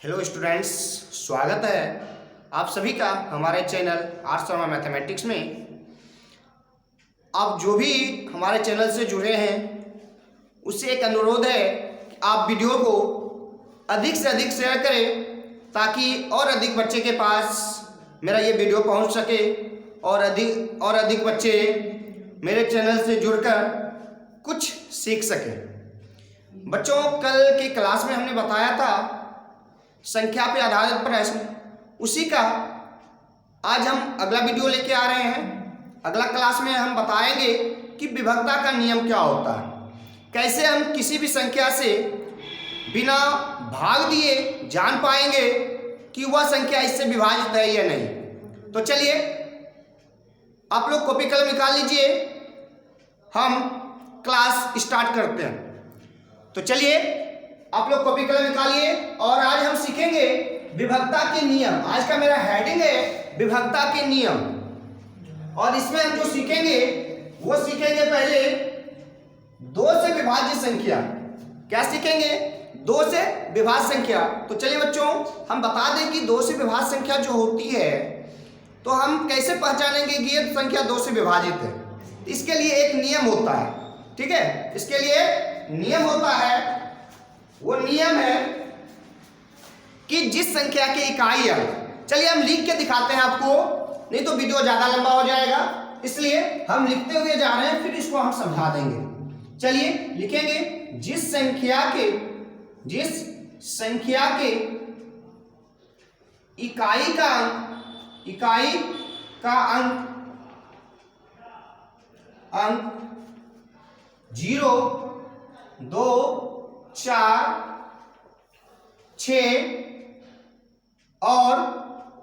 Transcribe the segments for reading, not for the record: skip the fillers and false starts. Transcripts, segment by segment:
Hello students, स्वागत है आप सभी का हमारे चैनल आर्ट्स और मैथमेटिक्स में। आप जो भी हमारे चैनल से जुड़े हैं उससे एक अनुरोध है कि आप वीडियो को अधिक से अधिक शेयर करें ताकि और अधिक बच्चे के पास मेरा ये वीडियो पहुंच सके और अधिक बच्चे मेरे चैनल से जुड़कर कुछ सीख सकें। बच्चों, कल की क्लास में हमने बताया था संख्या पे आधारित प्रश्न, उसी का आज हम अगला वीडियो लेके आ रहे हैं। अगला क्लास में हम बताएंगे कि विभक्ता का नियम क्या होता है, कैसे हम किसी भी संख्या से बिना भाग दिए जान पाएंगे कि वह संख्या इससे विभाजित है या नहीं। तो चलिए आप लोग कॉपी कलम निकाल लीजिए, हम क्लास स्टार्ट करते हैं। तो चलिए आप लोग कॉपी कलम निकालिए और आज हम सीखेंगे विभक्ता के नियम। आज का मेरा हेडिंग है विभक्ता के नियम, और इसमें हम जो सीखेंगे वो सीखेंगे पहले दो से विभाज्य संख्या। क्या सीखेंगे? दो से विभाज्य संख्या। तो चलिए बच्चों, हम बता दें कि दो से विभाज्य संख्या जो होती है तो हम कैसे पहचानेंगे कि ये संख्या दो से विभाजित है। इसके लिए एक नियम होता है, ठीक है। इसके लिए नियम होता है, वो नियम है कि जिस संख्या के इकाई अंक, चलिए हम लिख के दिखाते हैं आपको, नहीं तो वीडियो ज्यादा लंबा हो जाएगा, इसलिए हम लिखते हुए जा रहे हैं, फिर इसको हम समझा देंगे। चलिए लिखेंगे जिस संख्या के इकाई का अंक 0, 2, 4, 6 और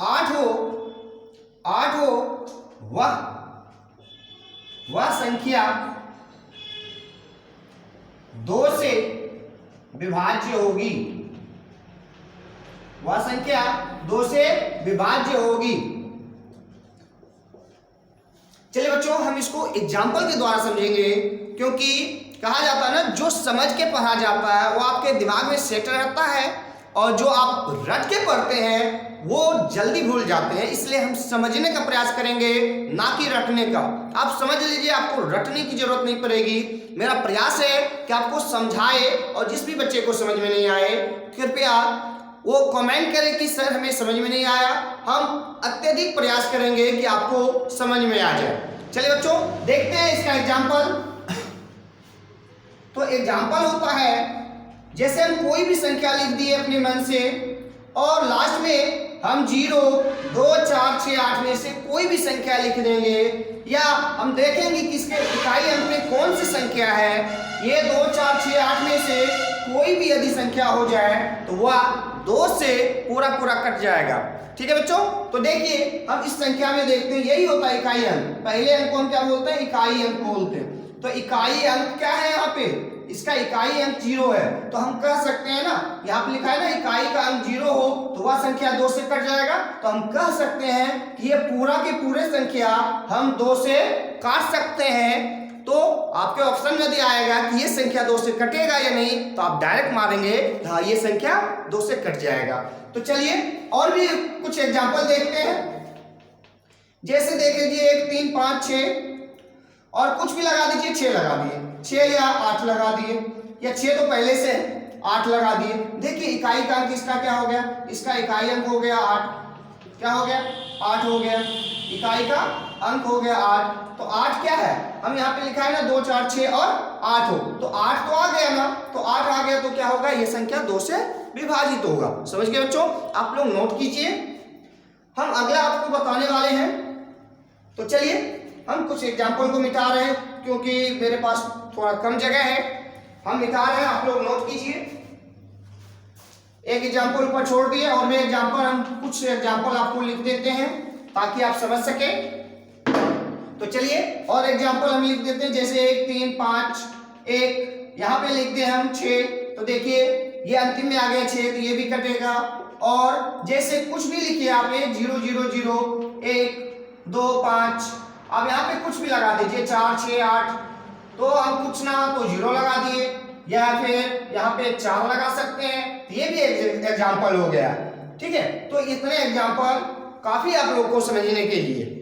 8 हो, वह संख्या दो से विभाज्य होगी। वह संख्या दो से विभाज्य होगी। चलिए बच्चों, हम इसको एग्जाम्पल के द्वारा समझेंगे, क्योंकि कहा जाता है ना, जो समझ के पढ़ा जाता है वो आपके दिमाग में सेट रहता है, और जो आप रट के पढ़ते हैं वो जल्दी भूल जाते हैं। इसलिए हम समझने का प्रयास करेंगे, ना कि रटने का। आप समझ लीजिए, आपको रटने की जरूरत नहीं पड़ेगी। मेरा प्रयास है कि आपको समझाए, और जिस भी बच्चे को समझ में नहीं आए कृपया वो कमेंट करें कि सर हमें समझ में नहीं आया। हम अत्यधिक प्रयास करेंगे कि आपको समझ में आ जाए। चलिए बच्चों, देखते हैं इसका एग्जाम्पल। तो एग्जाम्पल होता है, जैसे हम कोई भी संख्या लिख दिए अपने मन से, और लास्ट में हम 0, 2, 4, 6, 8 में से कोई भी संख्या लिख देंगे, या हम देखेंगे कि इसके इकाई अंक में कौन सी संख्या है। ये 2, 4, 6, 8 में से कोई भी यदि संख्या हो जाए तो वह 2 से पूरा कट जाएगा। ठीक है बच्चों, तो देखिए हम इस संख्या में देखते हैं, यही होता है इकाई अंक। पहले अंक को हम क्या बोलते हैं? इकाई अंक बोलते हैं। तो इकाई अंक क्या है? यहाँ पे इसका इकाई अंक 0 है, तो हम कह सकते हैं ना, यहाँ पे लिखा है ना, इकाई का अंक 0 हो तो वह संख्या 2 से कट जाएगा। तो हम कह सकते हैं कि ये पूरा के पूरे संख्या हम 2 से काट सकते हैं। तो आपके ऑप्शन यदि आएगा कि ये संख्या 2 से कटेगा या नहीं, तो आप डायरेक्ट मारेंगे हाँ ये संख्या 2 से कट जाएगा। तो चलिए और भी कुछ एग्जाम्पल देखते हैं। जैसे देख लीजिए 1, 3, 5, 6 और कुछ भी लगा दीजिए, 6 लगा दिए, 6 या 8 लगा दिए, या 6 तो पहले से 8 लगा दिए। देखिए इकाई का अंक इसका क्या हो गया? इसका इकाई अंक हो गया 8। क्या हो गया? 8 हो गया। इकाई का अंक हो गया 8। तो 8 क्या है? हम यहाँ पे लिखा है ना 2, 4, 6 और 8 हो, तो 8 तो आ गया ना। तो 8 आ गया तो क्या होगा? ये संख्या 2 से विभाजित होगा। समझ गए बच्चों? आप लोग नोट कीजिए, हम अगला आपको बताने वाले हैं। तो चलिए हम कुछ एग्जाम्पल को मिटा रहे हैं, क्योंकि मेरे पास थोड़ा कम जगह है, हम मिटा रहे हैं, आप लोग नोट कीजिए। एक एग्जाम्पल ऊपर छोड़ दिए, और मैं हम कुछ एग्जाम्पल आपको लिख देते हैं ताकि आप समझ सके। तो चलिए और एग्जाम्पल हम लिख देते हैं, जैसे 1, 3, 5, 1, यहाँ पे लिखते हैं हम 6। तो देखिए ये अंतिम में आ गया 6, तो ये भी कटेगा। और जैसे कुछ भी लिखिए आप 0, 0, 0, 1, 2, 5, अब यहाँ पे कुछ भी लगा दीजिए 4, 6, 8, तो हम कुछ ना तो 0 लगा दिए, या फिर यहाँ पे 4 लगा सकते हैं। ये भी एक एग्जाम्पल हो गया, ठीक है। तो इतने एग्जाम्पल काफी आप लोग को समझने के लिए।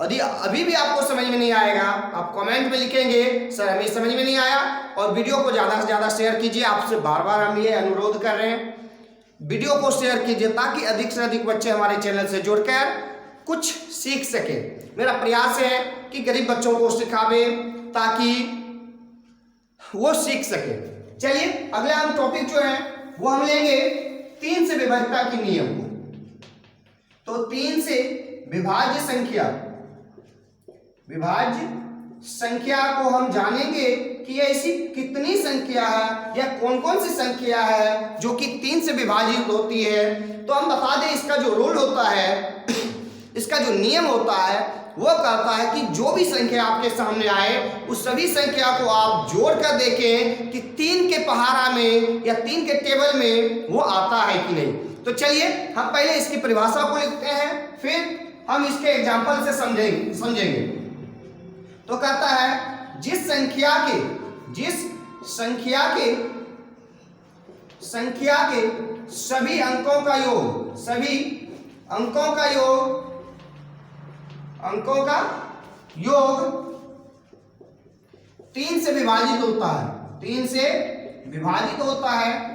यदि अभी भी आपको समझ में नहीं आएगा, आप कमेंट में लिखेंगे सर हमें समझ में नहीं आया, और वीडियो को ज़्यादा से ज़्यादा शेयर कीजिए। आपसे बार बार हम ये अनुरोध कर रहे हैं, वीडियो को शेयर कीजिए ताकि अधिक से अधिक बच्चे हमारे चैनल से जुड़कर कुछ सीख सके। मेरा प्रयास है कि गरीब बच्चों को सिखावे ताकि वो सीख सके। चलिए अगला हम टॉपिक जो है वो हम लेंगे 3 से विभाज्यता के नियम को। तो 3 से विभाज्य संख्या को हम जानेंगे कि ऐसी कितनी संख्या है या कौन कौन सी संख्या है जो कि 3 से विभाजित होती है। तो हम बता दें इसका जो रूल होता है, इसका जो नियम होता है वो कहता है कि जो भी संख्या आपके सामने आए उस सभी संख्या को आप जोड़ कर देखें कि 3 के पहाड़ा में या 3 के टेबल में वो आता है कि नहीं। तो चलिए हम पहले इसकी परिभाषा को लिखते हैं, फिर हम इसके एग्जाम्पल से समझेंगे। तो कहता है जिस संख्या के सभी अंकों का योग 3 से विभाजित होता है, 3 से विभाजित होता है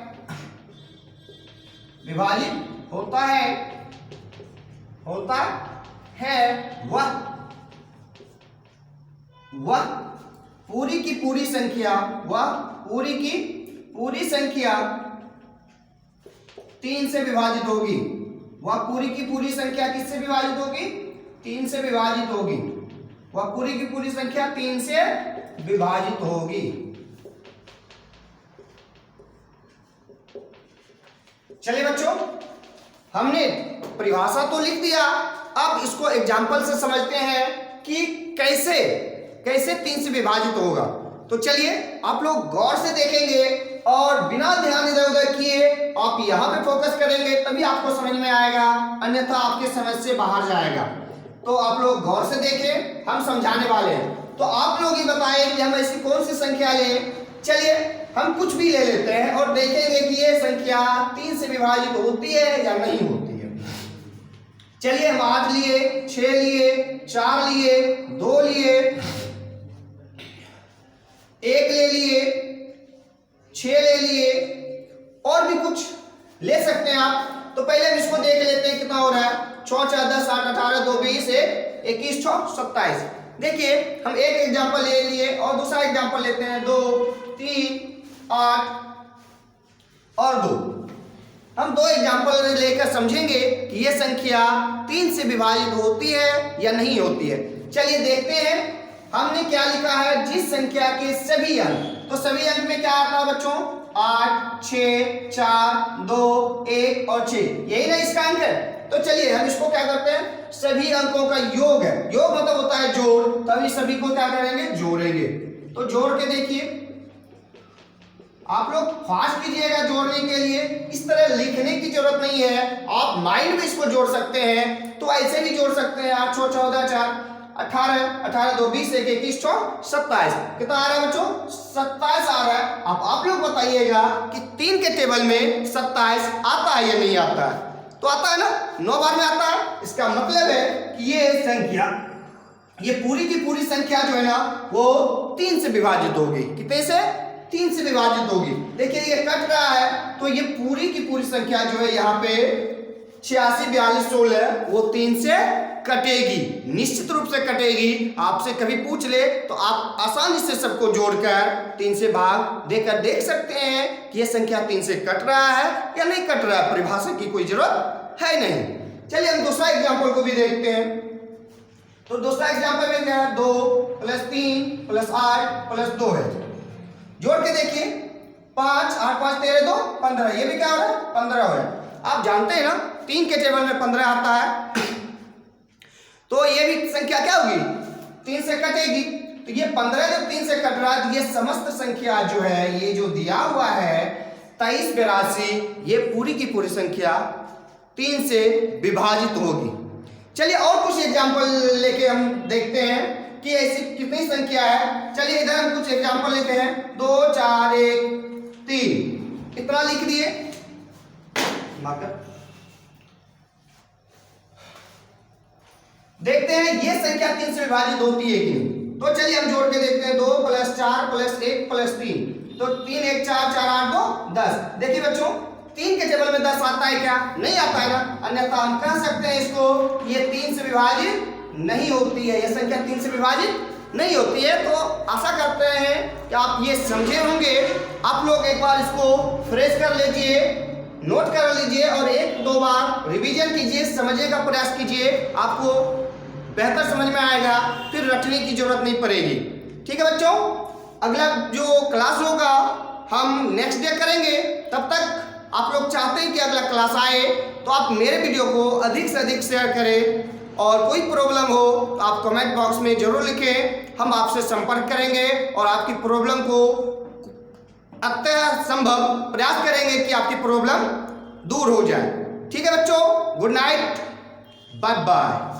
वह पूरी की पूरी संख्या 3 से विभाजित होगी। वह पूरी की पूरी संख्या किससे विभाजित होगी? 3 से विभाजित होगी। वह पूरी की पूरी संख्या 3 से विभाजित होगी। चलिए बच्चों, हमने परिभाषा तो लिख दिया, अब इसको एग्जाम्पल से समझते हैं कि कैसे 3 से विभाजित होगा। तो चलिए आप लोग गौर से देखेंगे और बिना ध्यान इधर उधर किए आप यहाँ पे फोकस करेंगे तभी आपको समझ में आएगा, अन्यथा आपके समझ से बाहर जाएगा। तो आप लोग गौर से देखें, हम समझाने वाले हैं। तो आप लोग ही बताएं कि हम ऐसी कौन सी संख्या लें। चलिए हम कुछ भी ले लेते हैं और देखेंगे कि ये संख्या 3 से विभाजित होती है या नहीं होती है। चलिए हम 8 लिए, 6 लिए, 4 लिए, 2 लिए, 1 ले लिए, 6 ले लिए, और भी कुछ ले सकते हैं आप। तो पहले हम इसको देख लेते हैं कितना हो रहा है। 6 4 10 8 18 2 20 21 6 27। देखिए हम एक एग्जांपल ले लिए और दूसरा एग्जांपल लेते हैं। 2 3 8 और 2। हम 2 एग्जांपल लेकर समझेंगे कि ये संख्या 3 से विभाजित होती है या नहीं होती है। चलिए देखते हैं हमने क्या लिखा है। जिस संख्या के सभी अंक, तो सभी अंक में क्या आता है बच्चों? 8 6 4 2 1 और 6, यही ना इसका अंक है। तो चलिए हम इसको क्या करते हैं, सभी अंकों का योग है। योग मतलब होता है जोड़, तभी सभी को क्या करेंगे? जोड़ेंगे। तो जोड़ के देखिए, आप लोग फास्ट कीजिएगा जोड़ने के लिए, इस तरह लिखने की जरूरत नहीं है, आप माइंड में इसको जोड़ सकते हैं। तो ऐसे भी जोड़ सकते हैं। 8 6 14 4 18 18 2 20 1 21 6 27। कितना आ रहा है बच्चों? 27 आ रहा है। अब आप लोग बताइएगा कि 3 के टेबल में 27 आता है या नहीं आता है? तो आता है ना, 9 बार में आता है। इसका मतलब है कि ये संख्या, ये पूरी की पूरी संख्या जो है ना वो 3 से विभाजित होगी। कितने से? 3 से विभाजित होगी। देखिए ये कट रहा है, तो ये पूरी की पूरी संख्या जो है यहाँ पे 86 42 16 वो 3 से कटेगी, निश्चित रूप से कटेगी। आपसे कभी पूछ ले तो आप आसानी से सबको जोड़कर 3 से भाग देकर देख सकते हैं कि यह संख्या 3 से कट रहा है या नहीं कट रहा है। परिभाषा की कोई जरूरत है नहीं। चलिए हम दूसरा एग्जाम्पल को भी देखते हैं। तो दूसरा एग्जाम्पल में क्या है? 2 + 3 + 8 + 2 है। जोड़ के देखिए, 5 8 5 13 2 15। ये भी क्या हो रहा है? 15 हो रहा है। आप जानते हैं ना 3 के टेबल में 15 आता है, तो ये भी संख्या क्या होगी? 3 से कटेगी। तो ये 15 जब 3 से कट रहा है तो ये समस्त संख्या जो है, ये जो दिया हुआ है 23 82, ये पूरी की पूरी संख्या 3 से विभाजित होगी। चलिए और कुछ एग्जाम्पल लेके हम देखते हैं कि ऐसी कितनी संख्या है। चलिए इधर हम कुछ एग्जाम्पल लेते हैं। 2 4 1 3 इतना लिख दिए मार्कर। देखते हैं ये संख्या 3 से विभाजित होती है कि नहीं। तो चलिए हम जोड़ के देखते हैं। 2 + 4 + 1 + 3 तो 3 1 4 4 8 2 10। देखिए बच्चों 3 के टेबल में 10 आता है क्या? नहीं आता है ना। अन्यथा हम कह सकते हैं इसको ये 3 से विभाजित नहीं होती है, ये संख्या 3 से विभाजित नहीं होती है। तो आशा करते हैं कि आप ये समझे होंगे। आप लोग एक बार इसको फ्रेश कर लीजिए, नोट कर लीजिए और 1-2 बार रिवीजन कीजिए, समझने का प्रयास कीजिए, आपको बेहतर समझ में आएगा, फिर रटने की जरूरत नहीं पड़ेगी। ठीक है बच्चों, अगला जो क्लास होगा हम नेक्स्ट डे करेंगे। तब तक आप लोग चाहते हैं कि अगला क्लास आए तो आप मेरे वीडियो को अधिक से अधिक शेयर करें, और कोई प्रॉब्लम हो तो आप कमेंट बॉक्स में जरूर लिखें, हम आपसे संपर्क करेंगे और आपकी प्रॉब्लम को अत्यसंभव प्रयास करेंगे कि आपकी प्रॉब्लम दूर हो जाए। ठीक है बच्चों, गुड नाइट, बाय बाय।